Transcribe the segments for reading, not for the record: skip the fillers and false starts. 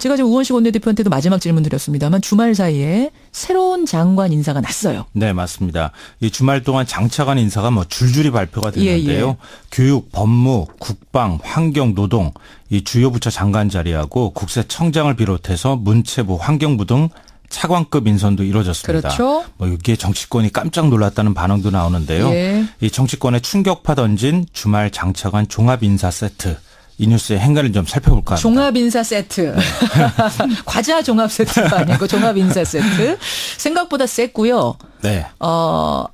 제가 지금 우원식 원내대표한테도 마지막 질문 드렸습니다만 주말 사이에 새로운 장관 인사가 났어요. 네, 맞습니다. 이 주말 동안 장차관 인사가 뭐 줄줄이 발표가 됐는데요. 예. 교육, 법무, 국방, 환경, 노동 이 주요 부처 장관 자리하고 국세청장을 비롯해서 문체부, 환경부 등 차관급 인선도 이루어졌습니다. 그렇죠. 뭐 여기에 정치권이 깜짝 놀랐다는 반응도 나오는데요. 예. 이 정치권에 충격파 던진 주말 장차관 종합 인사 세트. 이 뉴스의 행간을 좀 살펴볼까 합니다. 종합 인사 세트. 과자 종합 세트가 아니고 종합 인사 세트. 생각보다 셌고요. 네.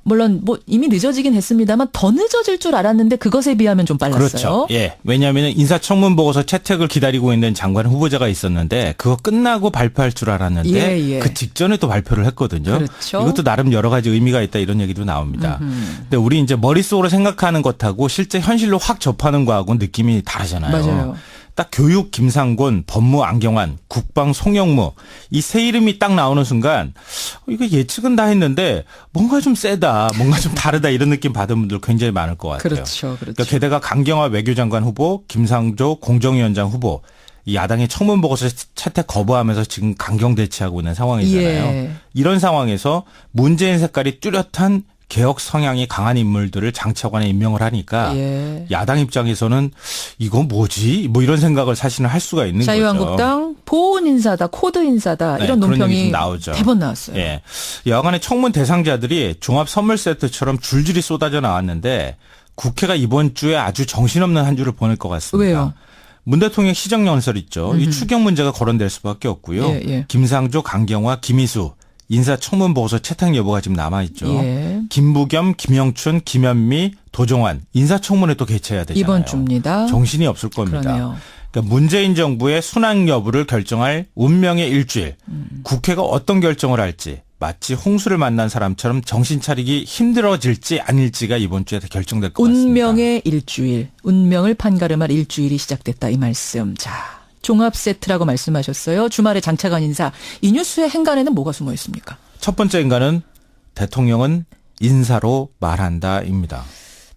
물론 뭐 이미 늦어지긴 했습니다만 더 늦어질 줄 알았는데 그것에 비하면 좀 빨랐어요. 그렇죠. 예. 왜냐하면 인사청문 보고서 채택을 기다리고 있는 장관 후보자가 있었는데 그거 끝나고 발표할 줄 알았는데 예. 그 직전에 또 발표를 했거든요. 그렇죠. 이것도 나름 여러 가지 의미가 있다 이런 얘기도 나옵니다. 근데 우리 이제 머릿속으로 생각하는 것하고 실제 현실로 확 접하는 거하고 느낌이 다르잖아요. 맞아요. 딱 교육 김상곤, 법무 안경환, 국방 송영무 이 세 이름이 딱 나오는 순간 이거 예측은 다 했는데 뭔가 좀 세다, 뭔가 좀 다르다 이런 느낌 받은 분들 굉장히 많을 것 같아요. 그렇죠. 그러니까 게다가 강경화 외교장관 후보, 김상조 공정위원장 후보 이 야당의 청문 보고서 채택 거부하면서 지금 강경 대치하고 있는 상황이잖아요. 예. 이런 상황에서 문재인 색깔이 뚜렷한 개혁 성향이 강한 인물들을 장차관에 임명을 하니까 예. 야당 입장에서는 이건 뭐지? 뭐 이런 생각을 사실은 할 수가 있는 거죠. 자유한국당 보온 인사다, 코드 인사다 네, 이런 그런 얘기 논평이 좀 나오죠. 대번 나왔어요. 예. 여간의 청문 대상자들이 종합 선물 세트처럼 줄줄이 쏟아져 나왔는데 국회가 이번 주에 아주 정신없는 한 주를 보낼 것 같습니다. 왜요? 문 대통령 시정연설 있죠. 이 추경 문제가 거론될 수밖에 없고요. 예. 김상조, 강경화, 김희수 인사청문 보고서 채택 여부가 지금 남아있죠. 예. 김부겸, 김영춘, 김현미, 도종환 인사청문회 또 개최해야 되잖아요. 이번 주입니다. 정신이 없을 겁니다. 그러네요. 그러니까 문재인 정부의 순항 여부를 결정할 운명의 일주일. 국회가 어떤 결정을 할지 마치 홍수를 만난 사람처럼 정신 차리기 힘들어질지 아닐지가 이번 주에 결정될 것 같습니다. 운명의 일주일, 운명을 판가름할 일주일이 시작됐다 이 말씀. 자, 종합 세트라고 말씀하셨어요. 주말에 장차관 인사. 이 뉴스의 행간에는 뭐가 숨어 있습니까? 첫 번째 인간은 대통령은 인사로 말한다입니다.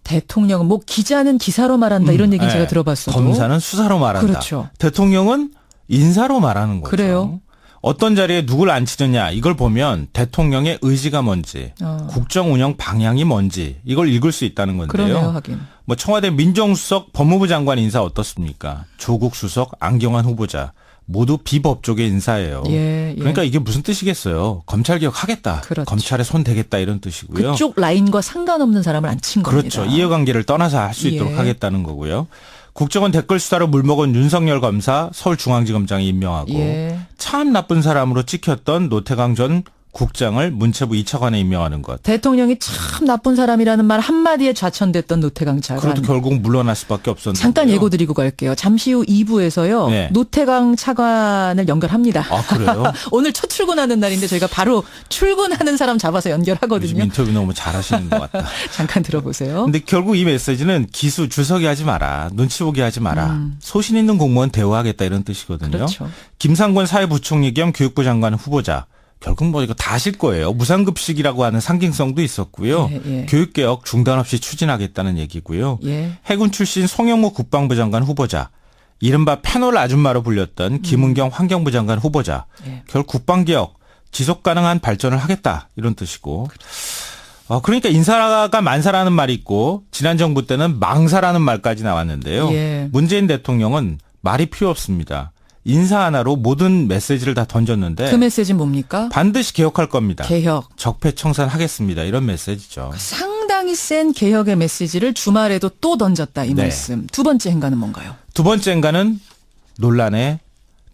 대통령은 뭐 기자는 기사로 말한다 이런 얘기는 제가 들어봤어도. 검사는 수사로 말한다. 그렇죠. 대통령은 인사로 말하는 거죠. 그래요. 어떤 자리에 누굴 앉히느냐 이걸 보면 대통령의 의지가 뭔지 국정 운영 방향이 뭔지 이걸 읽을 수 있다는 건데요. 그러네요, 하긴. 뭐 청와대 민정수석 법무부 장관 인사 어떻습니까? 조국 수석 안경환 후보자 모두 비법조계 인사예요. 예. 그러니까 이게 무슨 뜻이겠어요? 검찰개혁 하겠다. 그렇죠. 검찰에 손 대겠다 이런 뜻이고요. 그쪽 라인과 상관없는 사람을 앉힌 겁니다. 그렇죠. 이해관계를 떠나서 할 수 있도록 예. 하겠다는 거고요. 국정원 댓글 수사로 물먹은 윤석열 검사 서울중앙지검장이 임명하고 예. 참 나쁜 사람으로 찍혔던 노태강 전 국장을 문체부 2차관에 임명하는 것. 대통령이 참 나쁜 사람이라는 말 한마디에 좌천됐던 노태강 차관. 그래도 결국 물러날 수밖에 없었는데. 잠깐 예고 드리고 갈게요. 잠시 후 2부에서요. 네. 노태강 차관을 연결합니다. 아, 그래요? 오늘 첫 출근하는 날인데 저희가 바로 출근하는 사람 잡아서 요즘 연결하거든요. 인터뷰 너무 잘하시는 것 같다. 잠깐 들어보세요. 근데 결국 이 메시지는 기수 줄서기 하지 마라. 눈치 보기 하지 마라. 소신 있는 공무원 대우하겠다 이런 뜻이거든요. 그렇죠. 김상곤 사회부총리 겸 교육부 장관 후보자. 결국 뭐 이거 다 하실 거예요. 무상급식이라고 하는 상징성도 있었고요. 예. 교육개혁 중단 없이 추진하겠다는 얘기고요. 예. 해군 출신 송영무 국방부 장관 후보자. 이른바 패널 아줌마로 불렸던 김은경 환경부 장관 후보자. 예. 결국 국방개혁 지속 가능한 발전을 하겠다 이런 뜻이고. 그러니까 인사가 만사라는 말이 있고 지난 정부 때는 망사라는 말까지 나왔는데요. 예. 문재인 대통령은 말이 필요 없습니다. 인사 하나로 모든 메시지를 다 던졌는데 그 메시지는 뭡니까? 반드시 개혁할 겁니다. 개혁. 적폐청산하겠습니다. 이런 메시지죠. 상당히 센 개혁의 메시지를 주말에도 또 던졌다 이 네. 말씀. 두 번째 행간은 뭔가요? 두 번째 인간은 논란에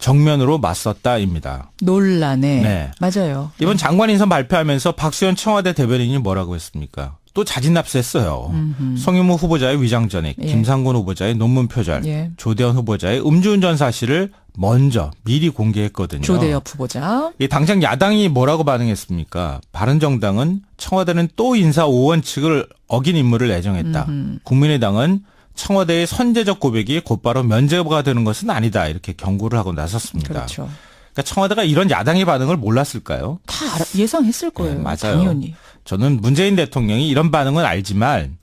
정면으로 맞섰다입니다. 논란에. 네. 맞아요. 이번 장관 인선 발표하면서 박수현 청와대 대변인이 뭐라고 했습니까? 또 자진납세했어요. 송영무 후보자의 위장 전액, 예. 김상곤 후보자의 논문 표절, 예. 조대현 후보자의 음주운전 사실을 먼저 미리 공개했거든요. 조대엽 후보자. 당장 야당이 뭐라고 반응했습니까? 바른정당은 청와대는 또 인사 5원칙을 어긴 인물을 내정했다. 국민의당은 청와대의 선제적 고백이 곧바로 면제가 되는 것은 아니다. 이렇게 경고를 하고 나섰습니다. 그렇죠. 그러니까 청와대가 이런 야당의 반응을 몰랐을까요? 다 예상했을 거예요. 네, 맞아요. 당연히. 저는 문재인 대통령이 이런 반응은 알지만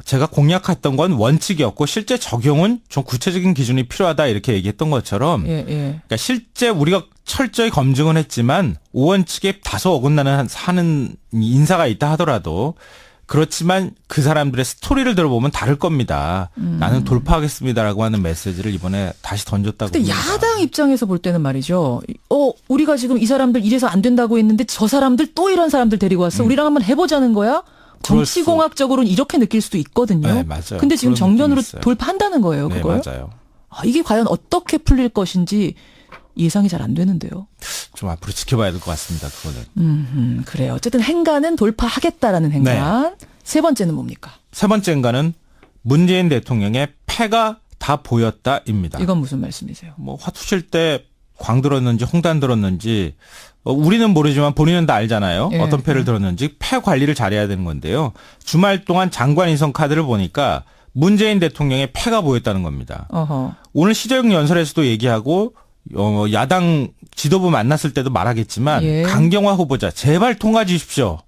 제가 공약했던 건 원칙이었고 실제 적용은 좀 구체적인 기준이 필요하다 이렇게 얘기했던 것처럼 그러니까 실제 우리가 철저히 검증은 했지만 오원칙에 다소 어긋나는 하는 인사가 있다 하더라도 그렇지만 그 사람들의 스토리를 들어보면 다를 겁니다. 나는 돌파하겠습니다라고 하는 메시지를 이번에 다시 던졌다고 근데 봅니다. 야당 입장에서 볼 때는 말이죠. 우리가 지금 이 사람들 이래서 안 된다고 했는데 저 사람들 또 이런 사람들 데리고 왔어. 우리랑 한번 해보자는 거야? 정치공학적으로는 이렇게 느낄 수도 있거든요. 네, 맞아요. 근데 지금 그런 정면으로 느낌이 있어요. 돌파한다는 거예요. 네, 그걸. 맞아요. 이게 과연 어떻게 풀릴 것인지 예상이 잘 안 되는데요. 좀 앞으로 지켜봐야 될 것 같습니다. 그거는. 그래요. 어쨌든 행간은 돌파하겠다라는 행간. 세 번째는 뭡니까? 세 번째인가는 문재인 대통령의 패가 다 보였다입니다. 이건 무슨 말씀이세요? 뭐 화투 칠 때 광 들었는지 홍단 들었는지 우리는 모르지만 본인은 다 알잖아요. 예. 어떤 패를 들었는지 패 관리를 잘해야 되는 건데요. 주말 동안 장관 인선 카드를 보니까 문재인 대통령의 패가 보였다는 겁니다. 어허. 오늘 시정 연설에서도 얘기하고 야당 지도부 만났을 때도 말하겠지만 예. 강경화 후보자 제발 통과해 주십시오.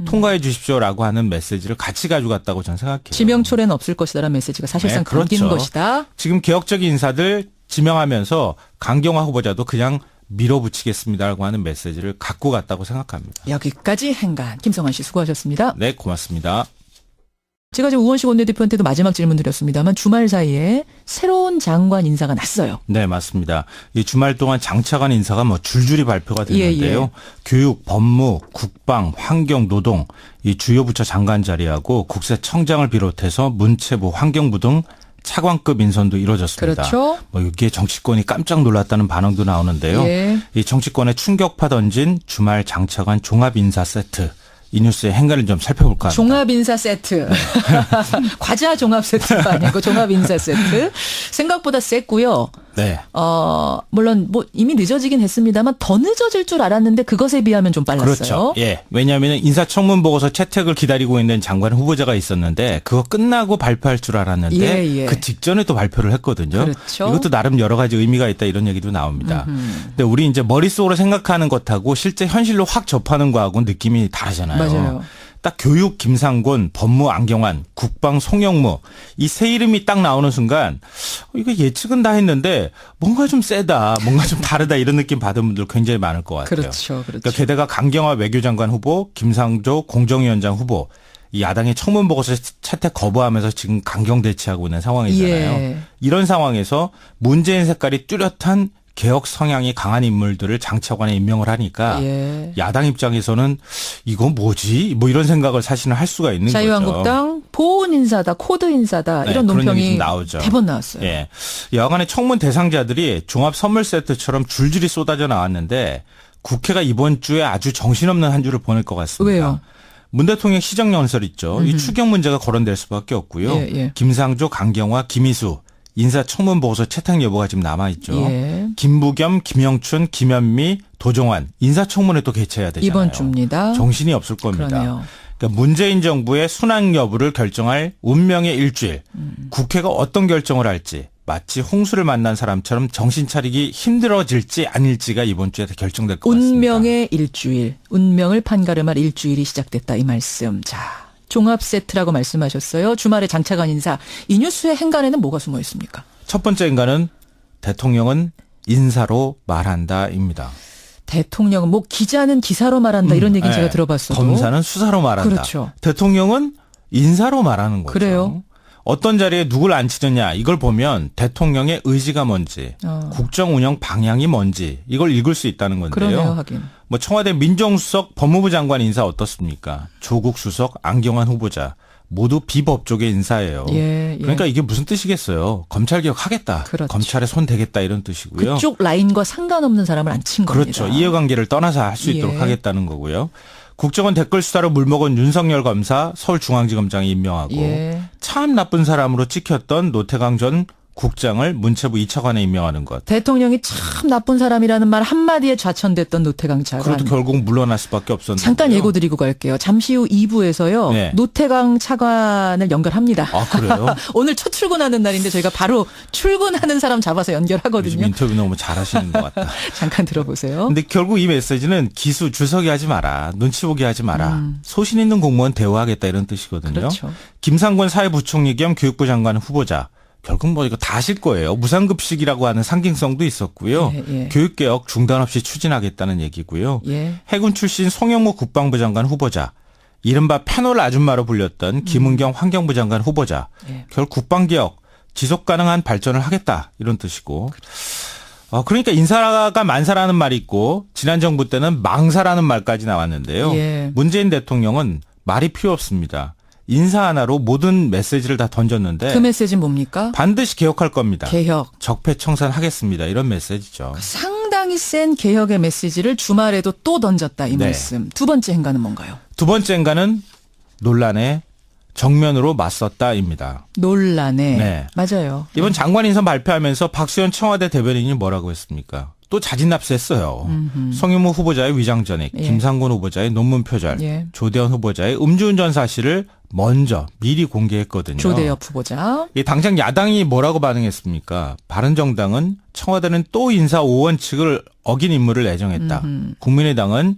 통과해 주십시오라고 하는 메시지를 같이 가져갔다고 저는 생각해요. 지명초래는 없을 것이다라는 메시지가 사실상 네, 그렇죠. 담긴 것이다. 지금 개혁적인 인사들 지명하면서 강경화 후보자도 그냥 밀어붙이겠습니다라고 하는 메시지를 갖고 갔다고 생각합니다. 여기까지 행간. 김성환 씨 수고하셨습니다. 네, 고맙습니다. 제가 지금 우원식 원내대표한테도 마지막 질문 드렸습니다만 주말 사이에 새로운 장관 인사가 났어요. 네, 맞습니다. 이 주말 동안 장차관 인사가 뭐 줄줄이 발표가 됐는데요. 예. 교육, 법무, 국방, 환경, 노동 이 주요 부처 장관 자리하고 국세청장을 비롯해서 문체부, 환경부 등 차관급 인선도 이루어졌습니다. 그렇죠. 뭐 여기에 정치권이 깜짝 놀랐다는 반응도 나오는데요. 예. 이 정치권에 충격파 던진 주말 장차관 종합 인사 세트. 이 뉴스의 행간을 좀 살펴볼까 합니다. 종합인사 세트. 과자 종합 세트가 아니고 종합인사 세트. 생각보다 셌고요. 네. 물론 뭐 이미 늦어지긴 했습니다만 더 늦어질 줄 알았는데 그것에 비하면 좀 빨랐어요. 그렇죠. 예. 왜냐하면 인사청문 보고서 채택을 기다리고 있는 장관 후보자가 있었는데 그거 끝나고 발표할 줄 알았는데 예. 그 직전에 또 발표를 했거든요. 그렇죠. 이것도 나름 여러 가지 의미가 있다 이런 얘기도 나옵니다. 근데 우리 이제 머릿속으로 생각하는 것하고 실제 현실로 확 접하는 거하고 느낌이 다르잖아요. 맞아요. 딱 교육 김상곤, 법무 안경환, 국방 송영무 이 세 이름이 딱 나오는 순간 이거 예측은 다 했는데 뭔가 좀 세다, 뭔가 좀 다르다 이런 느낌 받은 분들 굉장히 많을 것 같아요. 그렇죠. 그러니까 게다가 강경화 외교장관 후보, 김상조 공정위원장 후보 이 야당의 청문 보고서 채택 거부하면서 지금 강경 대치하고 있는 상황이잖아요. 예. 이런 상황에서 문재인 색깔이 뚜렷한 개혁 성향이 강한 인물들을 장차관에 임명을 하니까 예. 야당 입장에서는 이거 뭐지? 뭐 이런 생각을 사실은 할 수가 있는 거죠. 자유한국당 보온 인사다, 코드 인사다 네, 이런 그런 얘기 논평이 좀 나오죠. 대번 나왔어요. 예. 여간의 청문 대상자들이 종합 선물 세트처럼 줄줄이 쏟아져 나왔는데 국회가 이번 주에 아주 정신없는 한 주를 보낼 것 같습니다. 왜요? 문 대통령 시정연설 있죠. 이 추경 문제가 거론될 수밖에 없고요. 예. 김상조, 강경화, 김희수 인사청문 보고서 채택 여부가 지금 남아있죠. 예. 김부겸, 김영춘, 김현미, 도종환 인사청문회 또 개최해야 되잖아요. 이번 주입니다. 정신이 없을 겁니다. 그러네요. 그러니까 문재인 정부의 순항 여부를 결정할 운명의 일주일. 국회가 어떤 결정을 할지 마치 홍수를 만난 사람처럼 정신 차리기 힘들어질지 아닐지가 이번 주에 결정될 것 같습니다. 운명의 일주일, 운명을 판가름할 일주일이 시작됐다 이 말씀. 자, 종합 세트라고 말씀하셨어요. 주말에 장차관 인사. 이 뉴스의 행간에는 뭐가 숨어 있습니까? 첫 번째 인간은 대통령은 인사로 말한다입니다. 대통령은 뭐 기자는 기사로 말한다 이런 얘기는 네. 제가 들어봤어도. 검사는 수사로 말한다. 그렇죠. 대통령은 인사로 말하는 거죠. 그래요. 어떤 자리에 누굴 앉히느냐 이걸 보면 대통령의 의지가 뭔지 국정 운영 방향이 뭔지 이걸 읽을 수 있다는 건데요. 그러네요, 하긴. 뭐 청와대 민정수석 법무부 장관 인사 어떻습니까? 조국 수석 안경환 후보자 모두 비법조계 인사예요. 예. 그러니까 이게 무슨 뜻이겠어요? 검찰개혁 하겠다. 그렇죠. 검찰에 손 대겠다 이런 뜻이고요. 그쪽 라인과 상관없는 사람을 앉힌 겁니다. 그렇죠. 이해관계를 떠나서 할 수 있도록 예. 하겠다는 거고요. 국정원 댓글 수사로 물먹은 윤석열 검사 서울중앙지검장이 임명하고 예. 참 나쁜 사람으로 찍혔던 노태강 전 국장을 문체부 2차관에 임명하는 것. 대통령이 참 나쁜 사람이라는 말 한마디에 좌천됐던 노태강 차관. 그래도 결국 물러날 수밖에 없었는데. 잠깐 예고 드리고 갈게요. 잠시 후 2부에서요. 네. 노태강 차관을 연결합니다. 아, 그래요? 오늘 첫 출근하는 날인데 저희가 바로 출근하는 사람 잡아서 요즘 연결하거든요. 인터뷰 너무 잘하시는 것 같다. 잠깐 들어보세요. 근데 결국 이 메시지는 기수 줄서기 하지 마라. 눈치 보기 하지 마라. 소신 있는 공무원 대우하겠다 이런 뜻이거든요. 그렇죠. 김상곤 사회부총리 겸 교육부 장관 후보자. 결국 뭐 이거 다 하실 거예요. 무상급식이라고 하는 상징성도 있었고요. 예. 교육개혁 중단 없이 추진하겠다는 얘기고요. 예. 해군 출신 송영무 국방부 장관 후보자. 이른바 패널 아줌마로 불렸던 김은경 환경부 장관 후보자. 예. 결국 국방개혁 지속 가능한 발전을 하겠다 이런 뜻이고. 그러니까 인사가 만사라는 말이 있고 지난 정부 때는 망사라는 말까지 나왔는데요. 예. 문재인 대통령은 말이 필요 없습니다. 인사 하나로 모든 메시지를 다 던졌는데 그 메시지는 뭡니까? 반드시 개혁할 겁니다. 개혁. 적폐청산하겠습니다. 이런 메시지죠. 상당히 센 개혁의 메시지를 주말에도 또 던졌다 이 네. 말씀. 두 번째 행간은 뭔가요? 두 번째 행간은 논란에 정면으로 맞섰다입니다. 논란에. 네. 맞아요. 이번 장관 인선 발표하면서 박수현 청와대 대변인이 뭐라고 했습니까? 또 자진납세했어요. 송영무 후보자의 위장전액, 예. 김상곤 후보자의 논문 표절, 예. 조대현 후보자의 음주운전 사실을 먼저 미리 공개했거든요. 조대엽 후보자. 당장 야당이 뭐라고 반응했습니까? 바른정당은 청와대는 또 인사 5원칙을 어긴 인물을 내정했다. 국민의당은